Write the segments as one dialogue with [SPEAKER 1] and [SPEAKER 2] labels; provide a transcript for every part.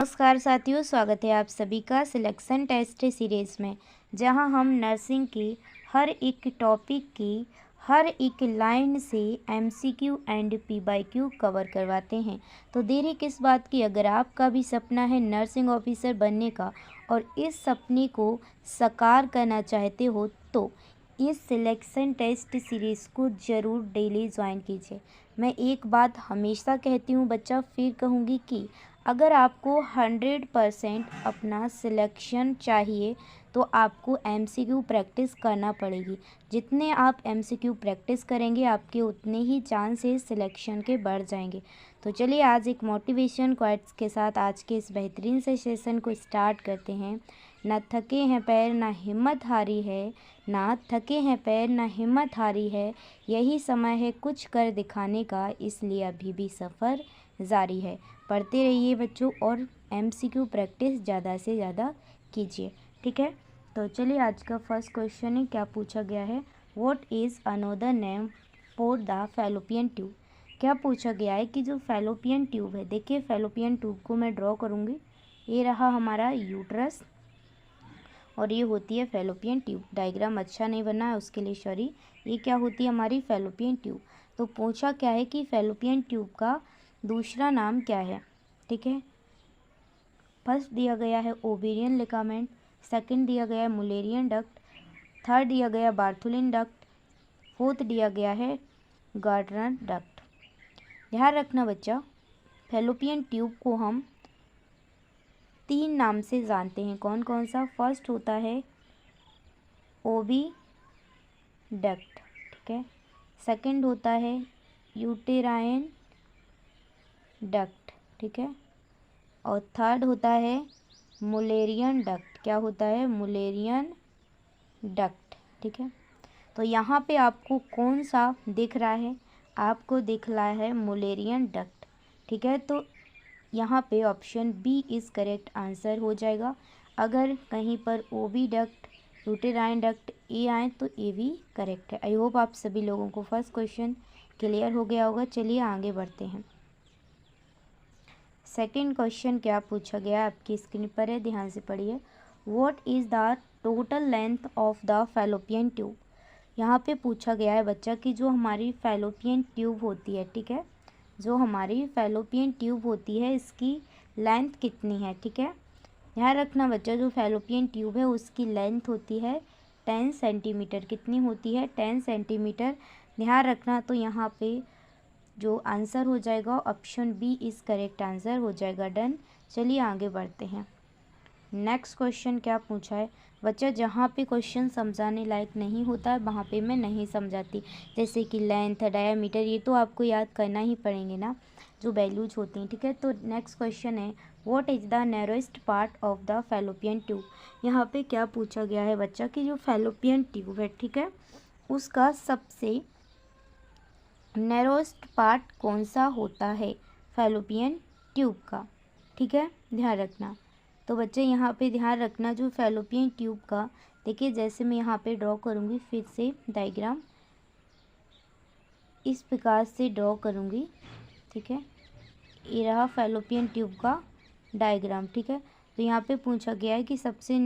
[SPEAKER 1] नमस्कार साथियों, स्वागत है आप सभी का सिलेक्शन टेस्ट सीरीज़ में, जहां हम नर्सिंग की हर एक टॉपिक की हर एक लाइन से एमसीक्यू एंड पीवाईक्यू कवर करवाते हैं। तो देरी किस बात की, अगर आपका भी सपना है नर्सिंग ऑफिसर बनने का और इस सपने को साकार करना चाहते हो तो इस सिलेक्शन टेस्ट सीरीज़ को ज़रूर डेली ज्वाइन कीजिए। मैं एक बात हमेशा कहती हूँ बच्चा, फिर कहूँगी कि अगर आपको 100% अपना सिलेक्शन चाहिए तो आपको एमसीक्यू प्रैक्टिस करना पड़ेगी। जितने आप एमसीक्यू प्रैक्टिस करेंगे आपके उतने ही चांसेस सिलेक्शन के बढ़ जाएंगे। तो चलिए आज एक मोटिवेशन क्वाइट्स के साथ आज के इस बेहतरीन से सेशन को स्टार्ट करते हैं। ना थके हैं पैर ना हिम्मत हारी है, ना थके हैं पैर ना हिम्मत हारी है, यही समय है कुछ कर दिखाने का, इसलिए अभी भी सफ़र जारी है। पढ़ते रहिए बच्चों और एमसीक्यू प्रैक्टिस ज़्यादा से ज़्यादा कीजिए, ठीक है। तो चलिए आज का फर्स्ट क्वेश्चन है, क्या पूछा गया है, what is another name for the fallopian tube. क्या पूछा गया है कि जो फैलोपियन ट्यूब है, देखिए फैलोपियन ट्यूब को मैं ड्रॉ करूँगी। ये रहा हमारा यूट्रस और ये होती है फैलोपियन ट्यूब। डायग्राम अच्छा नहीं बना है उसके लिए सॉरी। ये क्या होती है हमारी फैलोपियन ट्यूब। तो पूछा क्या है कि फैलोपियन ट्यूब का दूसरा नाम क्या है, ठीक है। फर्स्ट दिया गया है ओवेरियन लिगामेंट, सेकंड दिया गया है मुलेरियन डक्ट, थर्ड दिया गया बार्थुलिन डक्ट, फोर्थ दिया गया है गार्डनर डक्ट। ध्यान रखना बच्चा, फैलोपियन ट्यूब को हम 3 नाम से जानते हैं। कौन कौन सा, फर्स्ट होता है ओवी डक्ट, ठीक है। सेकंड होता है यूटेराइन डक्ट, ठीक है। और थर्ड होता है मुलेरियन डक्ट। क्या होता है, मुलेरियन डक्ट, ठीक है। तो यहाँ पे आपको कौन सा दिख रहा है, आपको दिख रहा है मुलेरियन डक्ट, ठीक है। तो यहाँ पे option B is correct answer हो जाएगा। अगर कहीं पर ओवी डक्ट यूटेराइन डक्ट ए आए तो ए भी करेक्ट है। आई होप आप सभी लोगों को फर्स्ट क्वेश्चन क्लियर हो गया होगा। चलिए आगे बढ़ते हैं। सेकंड क्वेश्चन क्या पूछा गया आपकी स्क्रीन पर है, ध्यान से पढ़िए। What is the total length of the fallopian tube. यहाँ पे पूछा गया है बच्चा कि जो हमारी फैलोपियन ट्यूब होती है, ठीक है, जो हमारी फैलोपियन ट्यूब होती है इसकी लेंथ कितनी है, ठीक है। ध्यान रखना बच्चा, जो फैलोपियन ट्यूब है उसकी लेंथ होती है 10 सेंटीमीटर। कितनी होती है, 10 सेंटीमीटर। ध्यान रखना, तो यहाँ पे जो आंसर हो जाएगा option B is correct answer हो जाएगा। डन। चलिए आगे बढ़ते हैं। नेक्स्ट क्वेश्चन क्या पूछा है बच्चा, जहाँ पे क्वेश्चन समझाने लायक नहीं होता है वहाँ पे मैं नहीं समझाती। जैसे कि लेंथ, डायामीटर, ये तो आपको याद करना ही पड़ेंगे ना, जो वैल्यूज होती हैं, ठीक है। तो नेक्स्ट क्वेश्चन है, what is the narrowest part of the fallopian tube. यहाँ पे क्या पूछा गया है बच्चा कि जो फैलोपियन ट्यूब है, ठीक है, उसका सबसे नैरोएस्ट पार्ट कौन सा होता है फैलोपियन ट्यूब का, ठीक है। ध्यान रखना, तो बच्चे यहाँ पे ध्यान रखना, जो फैलोपियन ट्यूब का, देखिए जैसे मैं यहाँ पे ड्रॉ करूँगी, फिर से डायग्राम इस प्रकार से ड्रॉ करूँगी, ठीक है। ये रहा फैलोपियन ट्यूब का डायग्राम, ठीक है। तो यहाँ पे पूछा गया है कि सबसे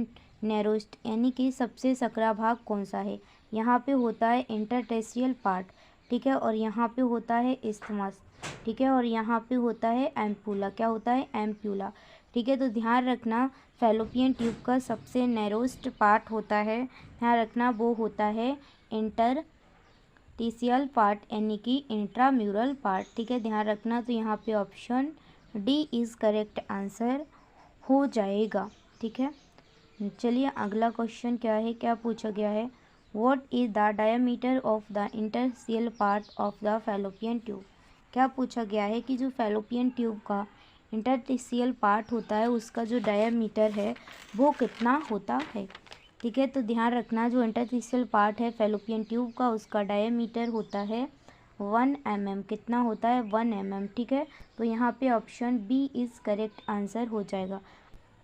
[SPEAKER 1] नैरोस्ट यानी कि सबसे सकरा भाग कौन सा है। यहाँ पे होता है इंटरस्टिशियल पार्ट, ठीक है, और यहाँ पे होता है इस्थमस, ठीक है, और यहाँ पे होता है एम्पूला। क्या होता है, एम्प्यूला, ठीक है। तो ध्यान रखना, फैलोपियन ट्यूब का सबसे नैरोस्ट पार्ट होता है, ध्यान रखना, वो होता है इंटरस्टिशियल पार्ट यानी कि इंट्राम्यूरल पार्ट, ठीक है। ध्यान रखना, तो यहाँ पे option D is correct answer हो जाएगा, ठीक है। चलिए अगला क्वेश्चन क्या है, क्या पूछा गया है, what is the diameter of the interstitial part of the fallopian tube. क्या पूछा गया है कि जो फैलोपियन ट्यूब का इंटरस्टिशियल पार्ट होता है उसका जो डायमीटर है वो कितना होता है, ठीक है। तो ध्यान रखना, जो इंटरस्टिशियल पार्ट है फैलोपियन ट्यूब का उसका डायमीटर होता है 1 mm। कितना होता है, 1 mm, ठीक है। तो यहाँ पे option B is correct answer हो जाएगा।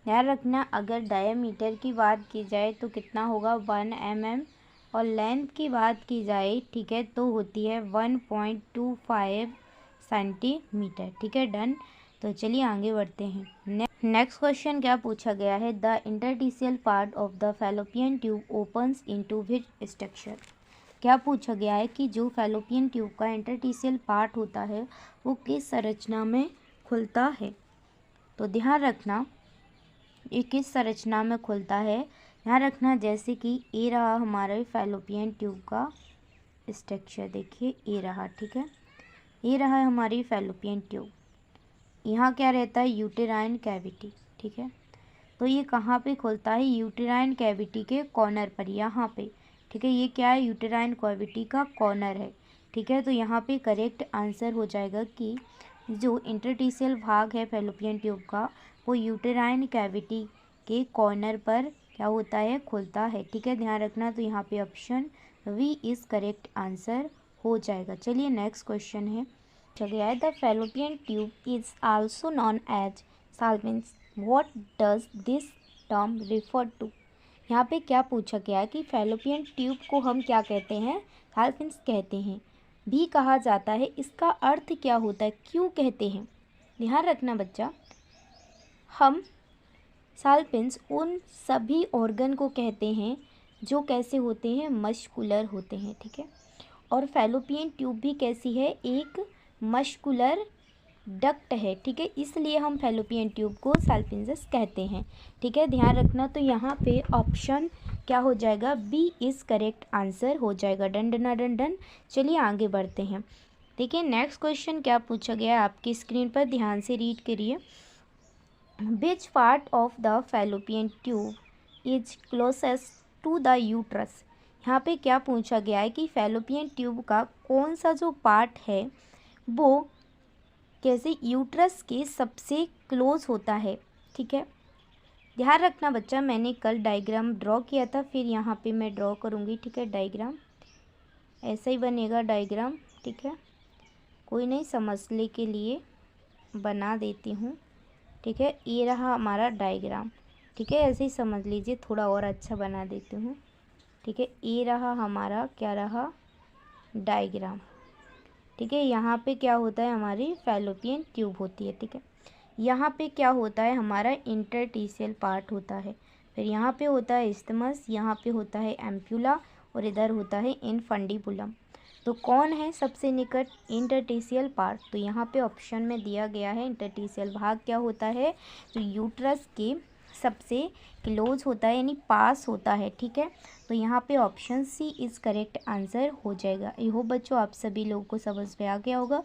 [SPEAKER 1] ध्यान रखना, अगर डायमीटर की बात की जाए तो कितना होगा, 1 mm, और लेंथ की बात की जाए, ठीक है, तो होती है 1.25 सेंटीमीटर, ठीक है। डन। तो चलिए आगे बढ़ते हैं। नेक्स्ट क्वेश्चन क्या पूछा गया है, the interstitial part of the fallopian tube opens into which structure. क्या पूछा गया है कि जो फैलोपियन ट्यूब का इंटरस्टिशियल पार्ट होता है वो किस संरचना में खुलता है। तो ध्यान रखना ये किस संरचना में खुलता है, ध्यान रखना जैसे कि ये रहा हमारे फैलोपियन ट्यूब का स्ट्रक्चर, देखिए ये रहा, ठीक है, ये रहा हमारी फैलोपियन ट्यूब। यहाँ क्या रहता है, यूटेराइन कैविटी, ठीक है। तो ये कहाँ पे खुलता है, यूटेराइन कैविटी के कॉर्नर पर, यहाँ पे, ठीक है। ये क्या है, यूटेराइन कैविटी का कॉर्नर है, ठीक है। तो यहाँ पे करेक्ट आंसर हो जाएगा कि जो इंटरस्टिशियल भाग है फैलोपियन ट्यूब का वो यूटेराइन कैविटी के कॉर्नर पर क्या होता है, खुलता है, ठीक है। ध्यान रखना, तो यहाँ पे option B is correct answer हो जाएगा। चलिए नेक्स्ट क्वेश्चन है, गया है the fallopian tube is also known as salpinx, what does this term refer to. यहाँ पे क्या पूछा गया है कि फैलोपियन ट्यूब को हम क्या कहते हैं, साल्पिंस कहते हैं, भी कहा जाता है, इसका अर्थ क्या होता है, क्यों कहते हैं। ध्यान रखना बच्चा, हम साल्पिंस उन सभी ऑर्गन को कहते हैं जो कैसे होते हैं, मस्कुलर होते हैं, ठीक है। और फैलोपियन ट्यूब भी कैसी है, एक मस्कुलर डक्ट है, ठीक है, इसलिए हम फैलोपियन ट्यूब को साल्पिंजस कहते हैं, ठीक है। ध्यान रखना, तो यहाँ पे ऑप्शन क्या हो जाएगा, बी इज़ करेक्ट आंसर हो जाएगा। Done done done done. चलिए आगे बढ़ते हैं। देखिए नेक्स्ट क्वेश्चन क्या पूछा गया है आपकी स्क्रीन पर, ध्यान से रीड करिए। Which part of the fallopian tube is closest to the uterus. यहाँ पे क्या पूछा गया है कि फैलोपियन ट्यूब का कौन सा जो पार्ट है वो कैसे यूट्रस के सबसे क्लोज होता है, ठीक है। ध्यान रखना बच्चा, मैंने कल डायग्राम ड्रॉ किया था, फिर यहाँ पे मैं ड्रॉ करूँगी, ठीक है। डायग्राम ऐसा ही बनेगा डायग्राम, ठीक है, कोई नहीं, समझने के लिए बना देती हूँ, ठीक है। ये रहा हमारा डायग्राम, ठीक है, ऐसे ही समझ लीजिए, थोड़ा और अच्छा बना देती हूँ, ठीक है। ये रहा हमारा, क्या रहा, डायग्राम, ठीक है। यहाँ पे क्या होता है, हमारी फैलोपियन ट्यूब होती है, ठीक है। यहाँ पे क्या होता है, हमारा इंटरस्टिशियल पार्ट होता है, फिर यहाँ पे होता है इस्थमस, यहाँ पे होता है एम्प्यूला और इधर होता है इनफंडिबुलम। तो कौन है सबसे निकट, इंटरस्टिशियल पार्ट। तो यहाँ पे ऑप्शन में दिया गया है इंटरस्टिशियल भाग क्या होता है, तो यूट्रस के सबसे क्लोज होता है, यानी पास होता है, ठीक है। तो यहाँ पे option C is correct answer हो जाएगा। आई होप बच्चों आप सभी लोगों को समझ में आ गया होगा।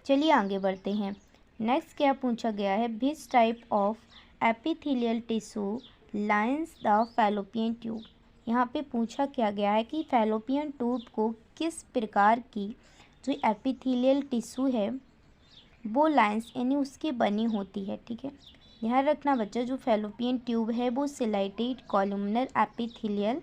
[SPEAKER 1] चलिए आगे बढ़ते हैं। नेक्स्ट क्या पूछा गया है, which type of epithelial tissue lines the fallopian tube. यहाँ पे पूछा क्या गया है कि फैलोपियन ट्यूब को किस प्रकार की जो एपिथेलियल टिश्यू है वो लाइंस यानी उसकी बनी होती है, ठीक है। ध्यान रखना बच्चा, जो फैलोपियन ट्यूब है वो सिलाइटेड कॉलमनर एपिथेलियल,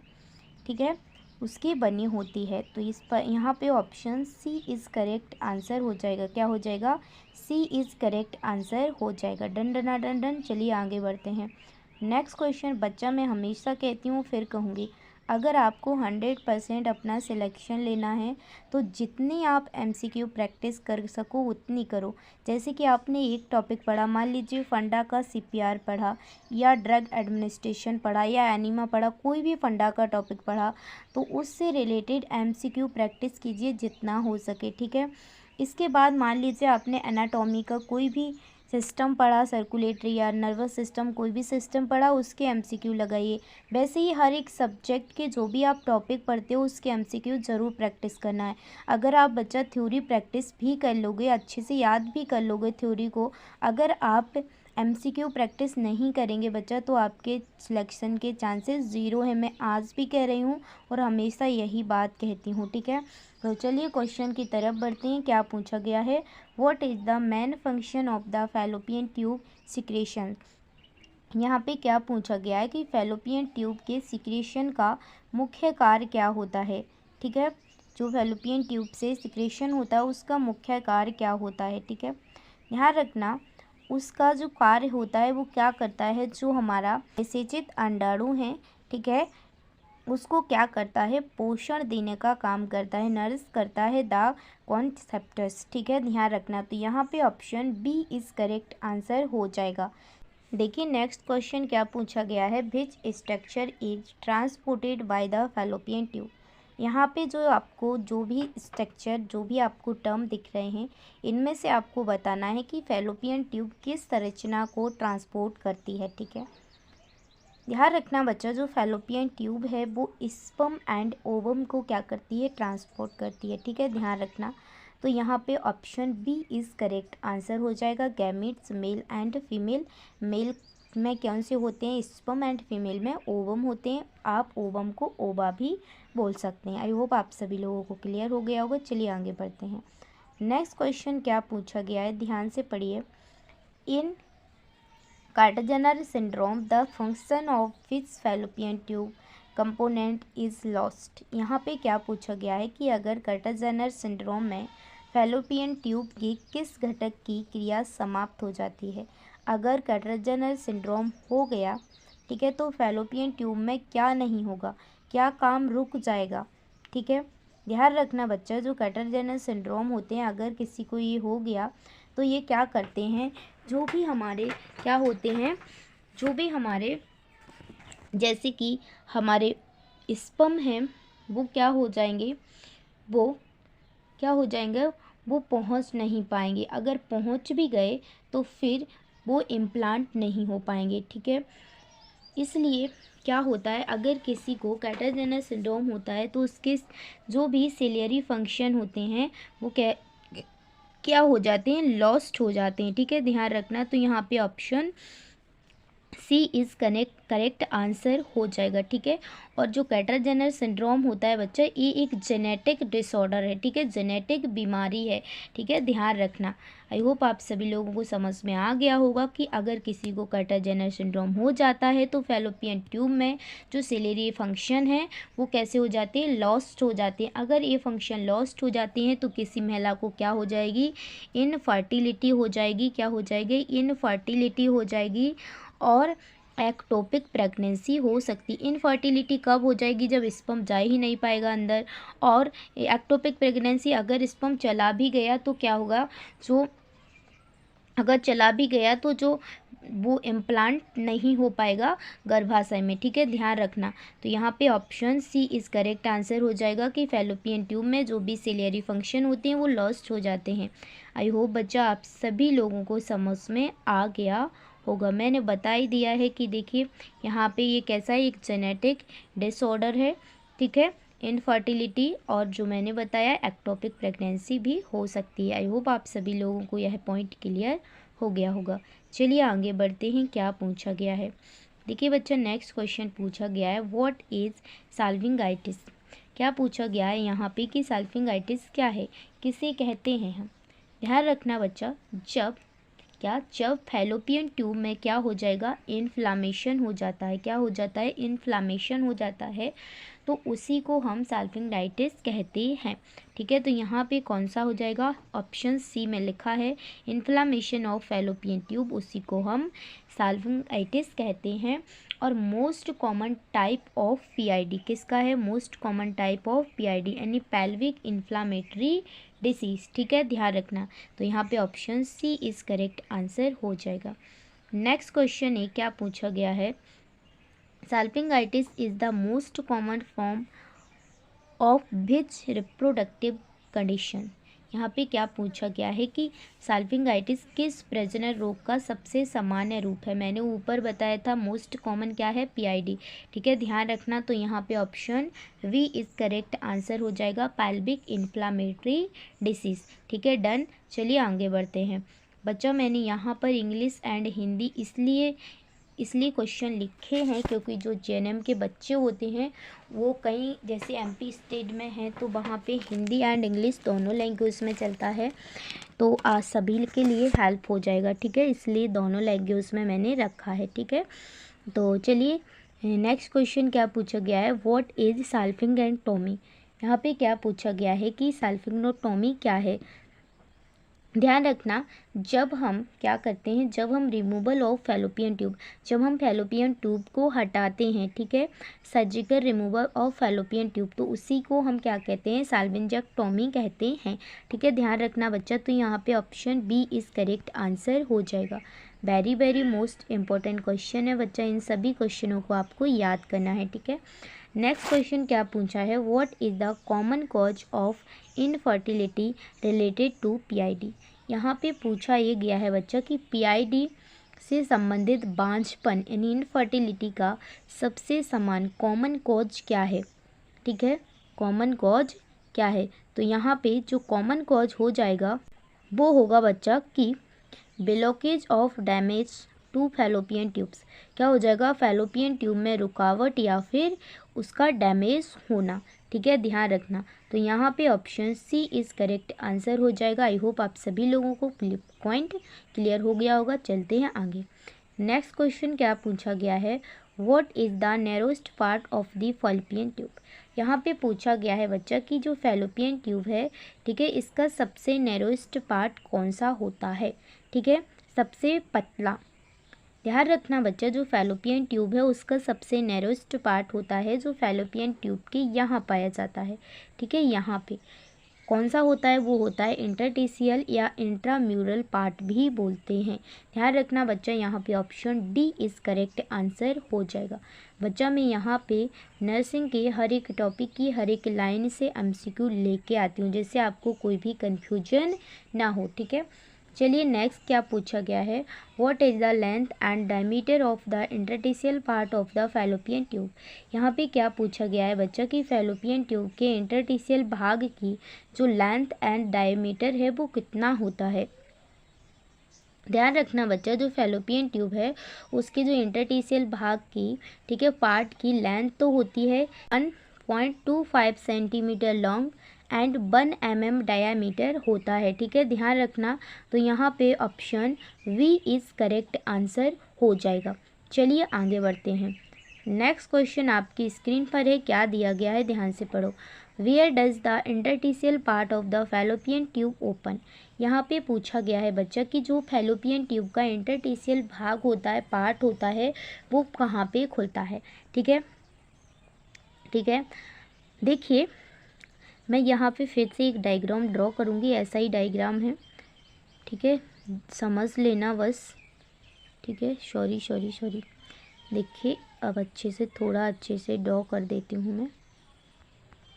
[SPEAKER 1] ठीक है, उसकी बनी होती है। तो इस पर यहाँ पे option C is correct answer हो जाएगा, क्या हो जाएगा, सी इज़ करेक्ट आंसर हो जाएगा। Done done done done. चलिए आगे बढ़ते हैं। नेक्स्ट क्वेश्चन बच्चा, मैं हमेशा कहती हूँ फिर कहूँगी, अगर आपको 100% अपना सिलेक्शन लेना है तो जितनी आप MCQ प्रैक्टिस कर सको उतनी करो। जैसे कि आपने एक टॉपिक पढ़ा, मान लीजिए फंडा का CPR पढ़ा या ड्रग एडमिनिस्ट्रेशन पढ़ा या एनीमा पढ़ा, कोई भी फंडा का टॉपिक पढ़ा तो उससे रिलेटेड MCQ प्रैक्टिस कीजिए जितना हो सके, ठीक है। इसके बाद मान लीजिए आपने एनाटॉमी का कोई भी सिस्टम पढ़ा, सर्कुलेटरी या नर्वस सिस्टम, कोई भी सिस्टम पढ़ा, उसके MCQ लगाइए। वैसे ही हर एक सब्जेक्ट के जो भी आप टॉपिक पढ़ते हो उसके MCQ ज़रूर प्रैक्टिस करना है। अगर आप बच्चा थ्योरी प्रैक्टिस भी कर लोगे, अच्छे से याद भी कर लोगे थ्योरी को, अगर आप MCQ प्रैक्टिस नहीं करेंगे बच्चा तो आपके सिलेक्शन के चांसेस ज़ीरो है। मैं आज भी कह रही हूँ और हमेशा यही बात कहती हूँ, ठीक है। तो चलिए क्वेश्चन की तरफ बढ़ते हैं। क्या पूछा गया है, what is the main function of the fallopian tube secretion. यहाँ पे क्या पूछा गया है कि फैलोपियन ट्यूब के सिक्रेशन का मुख्य कार्य क्या होता है, ठीक है। जो फैलोपियन ट्यूब से सिक्रेशन होता है उसका मुख्य कार्य क्या होता है, ठीक है। ध्यान रखना, उसका जो कार्य होता है वो क्या करता है, जो हमारा निषेचित अंडाणु हैं, ठीक है, उसको क्या करता है, पोषण देने का काम करता है, नरिश करता है द कॉन्सेप्टस। ठीक है, ध्यान रखना। तो यहाँ पे option B is correct answer हो जाएगा। देखिए नेक्स्ट क्वेश्चन क्या पूछा गया है, which structure is transported by the fallopian tube. यहाँ पे जो आपको जो भी स्ट्रक्चर, जो भी आपको टर्म दिख रहे हैं, इनमें से आपको बताना है कि फैलोपियन ट्यूब किस संरचना को ट्रांसपोर्ट करती है। ठीक है, ध्यान रखना बच्चा, जो फैलोपियन ट्यूब है वो स्पर्म एंड ओवम को क्या करती है, ट्रांसपोर्ट करती है। ठीक है, ध्यान रखना। तो यहाँ पे option B is correct answer हो जाएगा। Gametes male and female, male में कौन से होते हैं, स्पर्म, एंड फीमेल में ओवम होते हैं। आप ओवम को ओवा भी बोल सकते हैं। आई होप आप सभी लोगों को क्लियर हो गया होगा। चलिए आगे बढ़ते हैं। नेक्स्ट क्वेश्चन क्या पूछा गया है, ध्यान से पढ़िए। In Kartagener syndrome the function of which fallopian tube component is lost. यहाँ पे क्या पूछा गया है कि अगर कार्टेजनर सिंड्रोम में फैलोपियन ट्यूब की किस घटक की क्रिया समाप्त हो जाती है। अगर कार्टेजनर सिंड्रोम हो गया, ठीक है, तो फैलोपियन ट्यूब में क्या नहीं होगा, क्या काम रुक जाएगा। ठीक है, ध्यान रखना बच्चा, जो कार्टेजनर सिंड्रोम होते हैं, अगर किसी को ये हो गया तो ये क्या करते हैं, जो भी हमारे क्या होते हैं, जो भी हमारे जैसे कि हमारे स्पर्म हैं वो क्या हो जाएंगे, वो क्या हो जाएंगे, वो पहुंच नहीं पाएंगे। अगर पहुंच भी गए तो फिर वो इम्प्लांट नहीं हो पाएंगे। ठीक है, इसलिए क्या होता है, अगर किसी को कार्टेजनर सिंड्रोम होता है तो उसके जो भी सिलियरी फंक्शन होते हैं वो क्या हो जाते हैं, लॉस्ट हो जाते हैं। ठीक है, ध्यान रखना। तो यहाँ पे option C is correct answer हो जाएगा। ठीक है, और जो कार्टेजनर सिंड्रोम होता है बच्चा, ये एक जेनेटिक डिसऑर्डर है। ठीक है, जेनेटिक बीमारी है। ठीक है, ध्यान रखना। आई होप आप सभी लोगों को समझ में आ गया होगा कि अगर किसी को कार्टेजनर सिंड्रोम हो जाता है तो फैलोपियन ट्यूब में जो सिलेरी फंक्शन है वो कैसे हो जाते हैं, लॉस्ट हो जाते हैं। अगर ये फंक्शन लॉस्ट हो जाती हैं तो किसी महिला को क्या हो जाएगी, इनफर्टिलिटी हो जाएगी। क्या हो जाएगी, इनफर्टिलिटी हो जाएगी, और एक्टोपिक प्रेगनेंसी हो सकती। इनफर्टिलिटी कब हो जाएगी, जब स्पर्म जा ही नहीं पाएगा अंदर। और एक्टोपिक प्रेगनेंसी, अगर स्पर्म चला भी गया तो क्या होगा, जो अगर चला भी गया तो जो वो इम्प्लांट नहीं हो पाएगा गर्भाशय में। ठीक है, ध्यान रखना। तो यहाँ पे option C is correct answer हो जाएगा कि फैलोपियन ट्यूब में जो भी सिलियरी फंक्शन होते हैं वो लॉस्ट हो जाते हैं। आई होप बच्चा आप सभी लोगों को समझ में आ गया होगा। मैंने बता ही दिया है कि देखिए यहाँ पे ये कैसा है, एक जेनेटिक डिसऑर्डर है। ठीक है, इनफर्टिलिटी, और जो मैंने बताया एक्टोपिक प्रेगनेंसी भी हो सकती है। आई होप आप सभी लोगों को यह पॉइंट क्लियर हो गया होगा। चलिए आगे बढ़ते हैं, क्या पूछा गया है। देखिए बच्चा, नेक्स्ट क्वेश्चन पूछा गया है, व्हाट इज़ साल्विंगाइटिस। क्या पूछा गया है यहाँ पे कि साल्विंगाइटिस क्या है, किसे कहते हैं हम। ध्यान रखना बच्चा, जब फैलोपियन ट्यूब में क्या हो जाएगा, इन्फ्लामेशन हो जाता है। क्या हो जाता है, इन्फ्लामेशन हो जाता है, तो उसी को हम साल्विंगाइटिस कहते हैं। ठीक है, तो यहाँ पे कौन सा हो जाएगा, ऑप्शन सी में लिखा है इन्फ्लामेशन ऑफ फैलोपियन ट्यूब, उसी को हम साल्विंगाइटिस कहते हैं। और most common type of PID किसका है, most common type of PID यानी पेल्विक इन्फ्लामेटरी डिसीज़। ठीक है, ध्यान रखना। तो यहाँ पे option C is correct answer हो जाएगा। नेक्स्ट क्वेश्चन है, क्या पूछा गया है, salpingitis is the most common form of which reproductive condition. यहाँ पे क्या पूछा गया है कि साल्विंगाइटिस किस प्रजनन रोग का सबसे सामान्य रूप है। मैंने ऊपर बताया था मोस्ट कॉमन क्या है, पीआईडी। ठीक है, ध्यान रखना। तो यहाँ पे option B is correct answer हो जाएगा, पेल्विक इन्फ्लामेटरी डिसीज़। ठीक है, डन। चलिए आगे बढ़ते हैं। बच्चा मैंने यहाँ पर इंग्लिश एंड हिंदी इसलिए क्वेश्चन लिखे हैं क्योंकि जो जेएनएम के बच्चे होते हैं वो कहीं जैसे एमपी स्टेट में हैं तो वहाँ पे हिंदी एंड इंग्लिश दोनों लैंग्वेज में चलता है, तो आज सभी के लिए हेल्प हो जाएगा। ठीक है, इसलिए दोनों लैंग्वेज में मैंने रखा है। ठीक है, तो चलिए नेक्स्ट क्वेश्चन क्या पूछा गया है, व्हाट इज साल्फिंगेक्टोमी। यहाँ पे क्या पूछा गया है कि साल्फिंगेक्टोमी क्या है। ध्यान रखना, जब हम क्या करते हैं, जब हम रिमूवल ऑफ फैलोपियन ट्यूब, जब हम फैलोपियन ट्यूब को हटाते हैं, ठीक है, surgical removal of fallopian tube, तो उसी को हम क्या कहते हैं, साल्विंजेक्टोमी कहते हैं, ठीक है। ध्यान रखना बच्चा, तो यहाँ पे option B is correct answer हो जाएगा। Very very most important question है बच्चा, इन सभी क्वेश्चनों को आपको याद करना है, ठीक है। नेक्स्ट क्वेश्चन क्या पूछा है, what is the common cause of infertility related to PID. यहाँ पे पूछा ये गया है बच्चा कि पीआईडी से संबंधित बांझपन यानी इनफर्टिलिटी का सबसे समान कॉमन कॉज क्या है, ठीक है, कॉमन कॉज क्या है। तो यहाँ पे जो कॉमन कॉज हो जाएगा वो होगा बच्चा कि blockage of damage to fallopian tubes, क्या हो जाएगा, फैलोपियन ट्यूब में रुकावट या फिर उसका डैमेज होना, ठीक है, ध्यान रखना। तो यहाँ पे option C is correct answer हो जाएगा। आई होप आप सभी लोगों को पॉइंट क्लियर हो गया होगा। चलते हैं आगे। नेक्स्ट क्वेश्चन क्या पूछा गया है, what is the narrowest part of the fallopian tube. यहाँ पे पूछा गया है बच्चा कि जो फैलोपियन ट्यूब है, ठीक है, इसका सबसे नैरोस्ट पार्ट कौन सा होता है, ठीक है, सबसे पतला। ध्यान रखना बच्चा, जो फैलोपियन ट्यूब है उसका सबसे नैरोस्ट पार्ट होता है जो फैलोपियन ट्यूब के यहाँ पाया जाता है, ठीक है, यहाँ पे कौन सा होता है, वो होता है इंटरटिशियल या इंट्राम्यूरल पार्ट भी बोलते हैं। ध्यान रखना बच्चा, यहाँ पे option D is correct answer हो जाएगा। बच्चा मैं यहाँ पे नर्सिंग के हर एक टॉपिक की हर एक लाइन से एमसीक्यू लेके आती हूँ, जिससे आपको कोई भी कन्फ्यूजन ना हो, ठीक है। चलिए नेक्स्ट क्या पूछा गया है, what is the length and diameter of the interstitial part of the fallopian tube. यहाँ पे क्या पूछा गया है बच्चा कि फैलोपियन ट्यूब के इंटरटिशियल भाग की जो लेंथ एंड डायमीटर है वो कितना होता है। ध्यान रखना बच्चा, जो फैलोपियन ट्यूब है उसके जो इंटरटिशियल भाग की, ठीक है, पार्ट की लेंथ तो होती है 1.25 centimetre long and 1 mm diameter होता है, ठीक है, ध्यान रखना। तो यहाँ पे option B is correct answer हो जाएगा। चलिए आगे बढ़ते हैं। नेक्स्ट क्वेश्चन आपकी स्क्रीन पर है, क्या दिया गया है, ध्यान से पढ़ो। Where does the interstitial part of the fallopian tube open. यहाँ पे पूछा गया है बच्चा कि जो फैलोपियन ट्यूब का इंटरटिशियल भाग होता है, पार्ट होता है, वो कहाँ पे खुलता है, ठीक है, ठीक है। देखिए मैं यहाँ पे फिर से एक डायग्राम ड्रॉ करूँगी, ऐसा ही डायग्राम है, ठीक है, समझ लेना बस, ठीक है। सॉरी देखिए अब थोड़ा अच्छे से ड्रॉ कर देती हूँ मैं,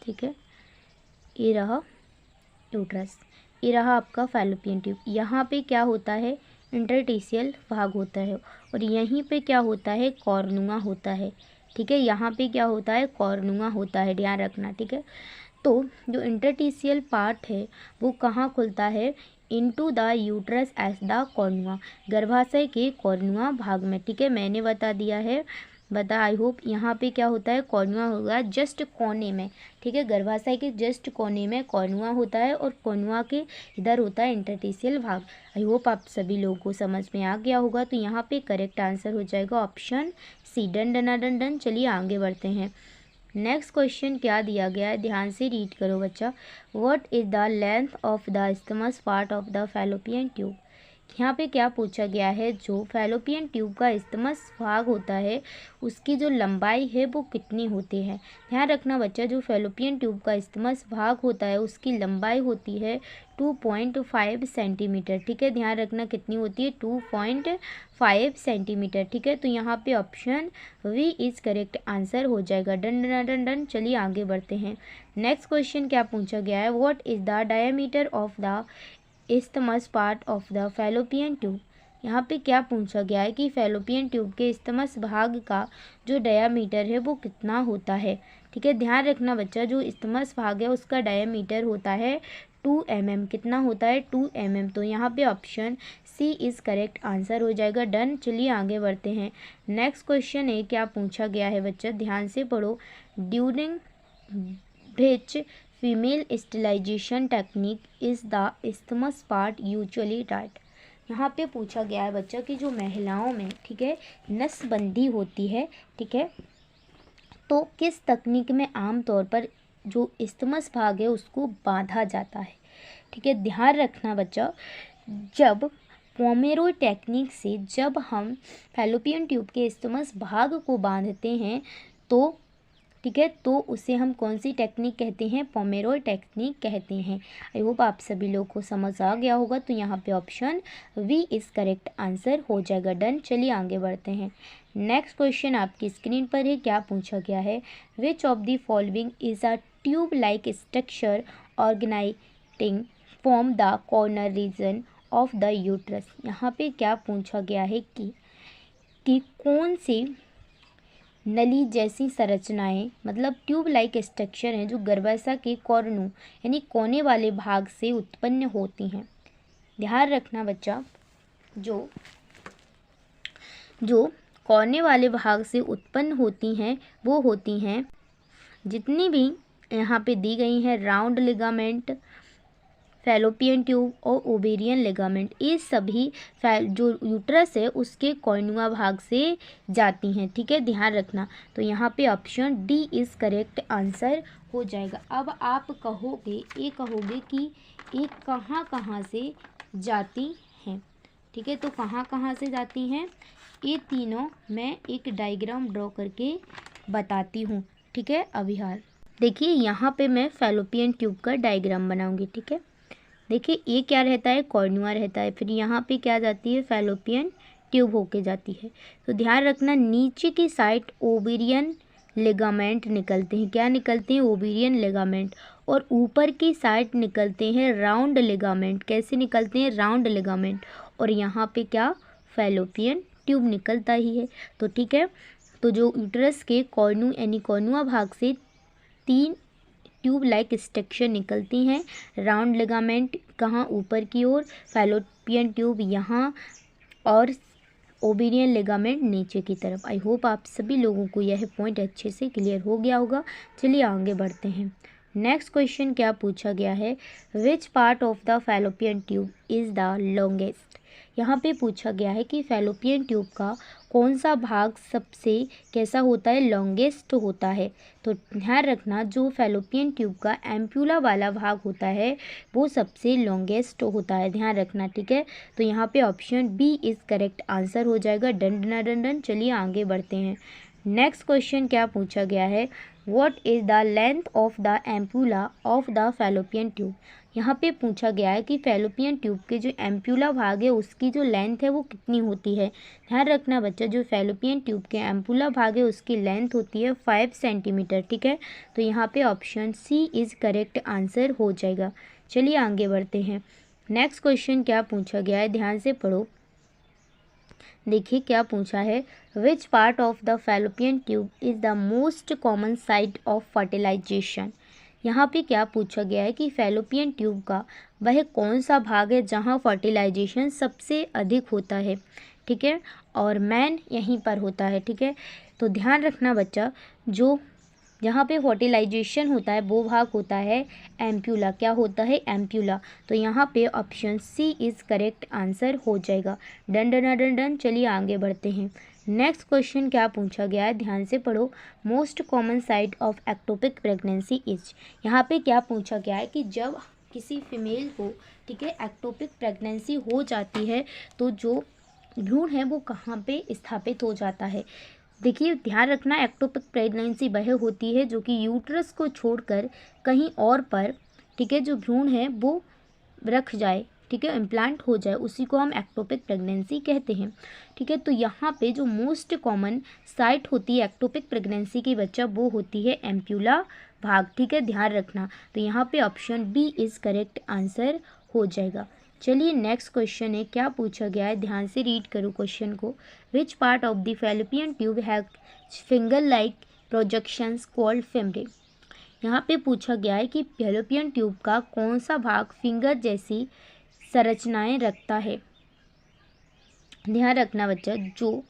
[SPEAKER 1] ठीक है। ये रहा यूट्रस, ये रहा आपका फैलोपियन ट्यूब। यहाँ पे क्या होता है, इंटरटिशियल भाग होता है, और यहीं पे क्या होता है, कॉर्नुआ होता है, ठीक है। यहाँ पे क्या होता है, कॉर्नुआ होता है, ध्यान रखना, ठीक है। तो जो इंटरटिशियल पार्ट है वो कहाँ खुलता है, into the uterus as the cornua, गर्भाशय के कॉर्नुआ भाग में, ठीक है, मैंने बता दिया है, आई होप। यहाँ पे क्या होता है, कॉर्नुआ होगा जस्ट कोने में, ठीक है, गर्भाशय के जस्ट कोने में कॉर्नुआ होता है, और कॉर्नुआ के इधर होता है इंटरटिशियल भाग। आई होप आप सभी लोगों को समझ में आ गया होगा। तो यहाँ पे करेक्ट आंसर हो जाएगा option C. Done done done done. चलिए आगे बढ़ते हैं। नेक्स्ट क्वेश्चन क्या दिया गया है, ध्यान से रीड करो बच्चा। What is the length of the isthmus part of the fallopian tube. यहाँ पे क्या पूछा गया है, जो फैलोपियन ट्यूब का स्टमस भाग होता है उसकी जो लंबाई है वो कितनी होती है। ध्यान रखना बच्चा, जो फैलोपियन ट्यूब का स्टमस भाग होता है उसकी लंबाई होती है 2.5 सेंटीमीटर, ठीक है, ध्यान रखना कितनी होती है, 2.5 सेंटीमीटर, ठीक है। तो यहाँ पे option B is correct answer हो जाएगा। Done done done done. चलिए आगे बढ़ते हैं। नेक्स्ट क्वेश्चन क्या पूछा गया है, what is the diameter of the isthmus part of the fallopian tube. यहाँ पे क्या पूछा गया है कि फैलोपियन ट्यूब के स्टमस भाग का जो डायामीटर है वो कितना होता है, ठीक है। ध्यान रखना बच्चा, जो स्टमस भाग है उसका डायामीटर होता है 2 mm, कितना होता है, 2 mm। तो यहाँ पे option C is correct answer हो जाएगा। डन। चलिए आगे बढ़ते हैं। नेक्स्ट क्वेश्चन है, क्या पूछा गया है बच्चा, ध्यान से पढ़ो। During which female sterilization technique is the isthmus part usually tied. यहाँ पे पूछा गया है बच्चा कि जो महिलाओं में, ठीक है, नसबंदी होती है, ठीक है, तो किस तकनीक में आमतौर पर जो स्टमस भाग है उसको बांधा जाता है, ठीक है। ध्यान रखना बच्चा, जब पोमेरोय टेक्निक से जब हम फैलोपियन ट्यूब के स्टमस भाग को बांधते हैं तो ठीक है, तो उसे हम कौन सी टेक्निक कहते हैं? पोमेरोय टेक्निक कहते हैं। आई होप आप सभी लोग को समझ आ गया होगा। तो यहाँ पे option B is correct answer हो जाएगा। डन। चलिए आगे बढ़ते हैं। नेक्स्ट क्वेश्चन आपकी स्क्रीन पर है। क्या पूछा गया है? Which of the following is a tube like structure originating from the corner region of the uterus. यहाँ पे क्या पूछा गया है कि कौन सी नली जैसी संरचनाएं, मतलब ट्यूब लाइक स्ट्रक्चर हैं, जो गर्भाशय के कॉर्नू यानी कोने वाले भाग से उत्पन्न होती हैं। ध्यान रखना बच्चा, जो कोने वाले भाग से उत्पन्न होती हैं वो होती हैं जितनी भी यहाँ पे दी गई हैं, राउंड लिगामेंट, फैलोपियन ट्यूब और ओवेरियन लिगामेंट। ये सभी जो यूट्रस है उसके कॉर्नुआ भाग से जाती हैं। ठीक है, ध्यान रखना। तो यहाँ पे option D is correct answer हो जाएगा। अब आप कहोगे कि ये कहाँ कहाँ से जाती हैं। ठीक है, तो कहाँ कहाँ से जाती हैं ये तीनों मैं एक डायग्राम ड्रॉ करके बताती हूँ। ठीक है, अभी हाल देखिए यहाँ पे मैं फैलोपियन ट्यूब का डायग्राम बनाऊँगी। ठीक है, देखिए ये क्या रहता है? कॉर्नुआ रहता है। फिर यहाँ पे क्या जाती है? फैलोपियन ट्यूब होके जाती है। तो ध्यान रखना, नीचे की साइड ओवेरियन लिगामेंट निकलते हैं। क्या निकलते हैं? Ovarian ligament. और ऊपर की साइड निकलते हैं राउंड लिगामेंट। कैसे निकलते हैं? Round ligament. और यहाँ पे क्या? फैलोपियन ट्यूब निकलता ही है। तो ठीक है, तो जो यूट्रस के कॉर्नू यानी कॉर्नुआ भाग से 3 ट्यूब लाइक स्ट्रक्चर निकलती हैं। राउंड लिगामेंट कहाँ? ऊपर की ओर, फैलोपियन ट्यूब यहाँ, और ओवेरियन लिगामेंट नीचे की तरफ। आई होप आप सभी लोगों को यह पॉइंट अच्छे से क्लियर हो गया होगा। चलिए आगे बढ़ते हैं। नेक्स्ट क्वेश्चन क्या पूछा गया है? Which part of the fallopian tube is the longest. यहाँ पे पूछा गया है कि फैलोपियन ट्यूब का कौन सा भाग सबसे कैसा होता है? लॉन्गेस्ट होता है। तो ध्यान रखना, जो फैलोपियन ट्यूब का एम्प्यूला वाला भाग होता है वो सबसे लॉन्गेस्ट होता है। ध्यान रखना। ठीक है, तो यहाँ पे option B is correct answer हो जाएगा। Done done done done. चलिए आगे बढ़ते हैं। नेक्स्ट क्वेश्चन क्या पूछा गया है? What is the length of the ampulla of the fallopian tube. यहाँ पे पूछा गया है कि फैलोपियन ट्यूब के जो एम्प्यूला भाग है उसकी जो लेंथ है वो कितनी होती है। ध्यान रखना बच्चा, जो फैलोपियन ट्यूब के एम्प्यूला भाग है उसकी लेंथ होती है 5 सेंटीमीटर। ठीक है, तो यहाँ पे option C is correct answer हो जाएगा। चलिए आगे बढ़ते हैं। नेक्स्ट क्वेश्चन क्या पूछा गया है? ध्यान से पढ़ो। देखिए क्या पूछा है? Which part of the fallopian tube is the most common site of fertilisation. यहाँ पे क्या पूछा गया है कि फैलोपियन ट्यूब का वह कौन सा भाग है जहाँ फर्टिलाइजेशन सबसे अधिक होता है। ठीक है, और मैन यहीं पर होता है। ठीक है, तो ध्यान रखना बच्चा, जो जहाँ पे फर्टिलाइजेशन होता है वो भाग होता है एम्प्यूला। क्या होता है? एम्प्यूला। तो यहाँ पे option C is correct answer हो जाएगा। Done done done done. चलिए आगे बढ़ते हैं। नेक्स्ट क्वेश्चन क्या पूछा गया है? ध्यान से पढ़ो। Most common site of ectopic pregnancy is. यहाँ पे क्या पूछा गया है कि जब किसी फीमेल को, ठीक है, एक्टोपिक प्रेगनेंसी हो जाती है तो जो भ्रूण है वो कहाँ पे स्थापित हो जाता है। देखिए ध्यान रखना, एक्टोपिक प्रेगनेंसी वह होती है जो कि यूट्रस को छोड़कर कहीं और पर, ठीक है, जो भ्रूण है वो रख जाए, ठीक है, इम्प्लांट हो जाए, उसी को हम एक्टोपिक प्रेगनेंसी कहते हैं। ठीक है, तो यहाँ पे जो मोस्ट कॉमन साइट होती है एक्टोपिक प्रेगनेंसी की बच्चा वो होती है एम्प्यूला भाग। ठीक है, ध्यान रखना। तो यहाँ पे option B is correct answer हो जाएगा। चलिए नेक्स्ट क्वेश्चन है। क्या पूछा गया है? ध्यान से रीड करो क्वेश्चन को। विच part of the fallopian tube have finger like projections called fimbriae. यहाँ पे पूछा गया है कि फैलोपियन ट्यूब का कौन सा भाग फिंगर जैसी संरचनाएं रखता है। ध्यान रखना बच्चा, जो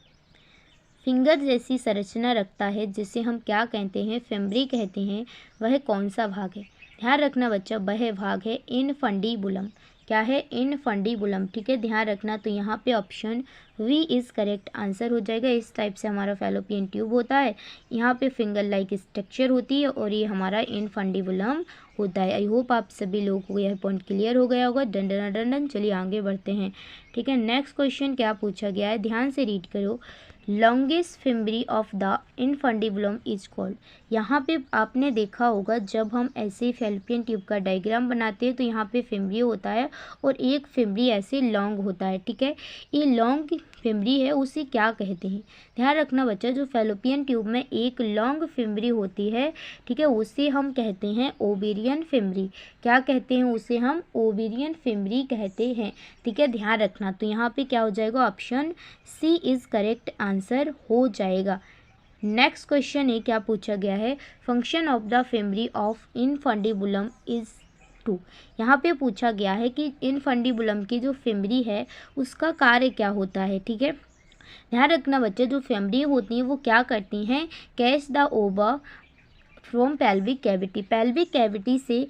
[SPEAKER 1] फिंगर जैसी संरचना रखता है जिसे हम क्या कहते हैं? फिम्ब्रे कहते हैं। वह कौन सा भाग है? ध्यान रखना बच्चा, वह भाग है इनफंडीबुलम। क्या है? इनफंडीबुलम। ठीक है, ध्यान रखना। तो यहाँ पे option B is correct answer हो जाएगा। इस टाइप से हमारा फैलोपियन ट्यूब होता है। यहाँ पे फिंगर लाइक स्ट्रक्चर होती है और ये हमारा इनफंडीबुलम होता है। आई होप आप सभी लोगों को यह पॉइंट क्लियर हो गया होगा। Done done done done. चलिए आगे बढ़ते हैं। ठीक है, नेक्स्ट क्वेश्चन क्या पूछा गया है, ध्यान से रीड करो। Longest fimbriae of the infundibulum is called. यहाँ पे आपने देखा होगा जब हम ऐसे फैलोपियन ट्यूब का डायग्राम बनाते हैं तो यहाँ पे फिम्बरी होता है और एक फिम्बरी ऐसे लॉन्ग होता है। ठीक है, ये लॉन्ग फिम्बरी है उसे क्या कहते हैं। ध्यान रखना बच्चा, जो फैलोपियन ट्यूब में एक लॉन्ग फिम्बरी होती है, ठीक है, उसे हम कहते हैं ओवेरियन फिम्बरी। क्या कहते हैं उसे हम? ओवेरियन फिम्बरी कहते हैं। ठीक है, ध्यान रखना। तो यहाँ पे क्या हो जाएगा? Option C is correct answer हो जाएगा। नेक्स्ट क्वेश्चन है, क्या पूछा गया है, function of the fimbriae of infundibulum is to. यहाँ पे पूछा गया है कि इनफंडिबुलम की जो फिम्बरी है उसका कार्य क्या होता है। ठीक है, ध्यान रखना बच्चे, जो फिम्बरी होती हैं वो क्या करती हैं? कैच द ओवा from pelvic cavity. Pelvic cavity से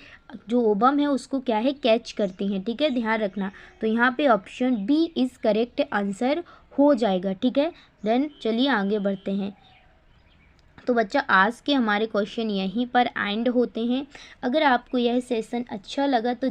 [SPEAKER 1] जो ओबम है उसको क्या है? कैच करती हैं। ठीक है, ध्यान रखना। तो यहाँ पे option B is correct answer हो जाएगा। ठीक है, देन चलिए आगे बढ़ते हैं। तो बच्चा आज के हमारे क्वेश्चन यहीं पर एंड होते हैं। अगर आपको यह सेशन अच्छा लगा तो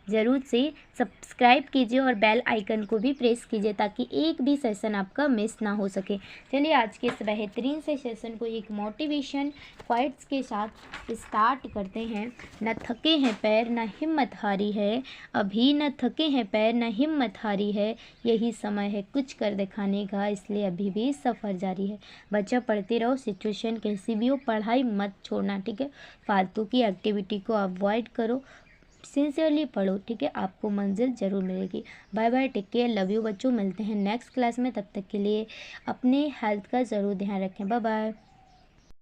[SPEAKER 1] ज़रूर से सब्सक्राइब कीजिए और बेल आइकन को भी प्रेस कीजिए ताकि एक भी सेशन आपका मिस ना हो सके। चलिए आज के इस बेहतरीन से सेशन को एक मोटिवेशन क्वाइट्स के साथ स्टार्ट करते हैं। न थके हैं पैर न हिम्मत हारी है, अभी न थके हैं पैर न हिम्मत हारी है, यही समय है कुछ कर दिखाने का, इसलिए अभी भी सफ़र जारी है। बच्चा पढ़ते रहो, सिचुएशन कैसी भी हो पढ़ाई मत छोड़ना। ठीक है, फालतू की एक्टिविटी को अवॉइड करो, सिंसियरली पढ़ो। ठीक है, आपको मंजिल ज़रूर मिलेगी। Bye bye, take care, love you बच्चों। मिलते हैं नेक्स्ट क्लास में, तब तक के लिए अपने हेल्थ का ज़रूर ध्यान रखें। Bye bye.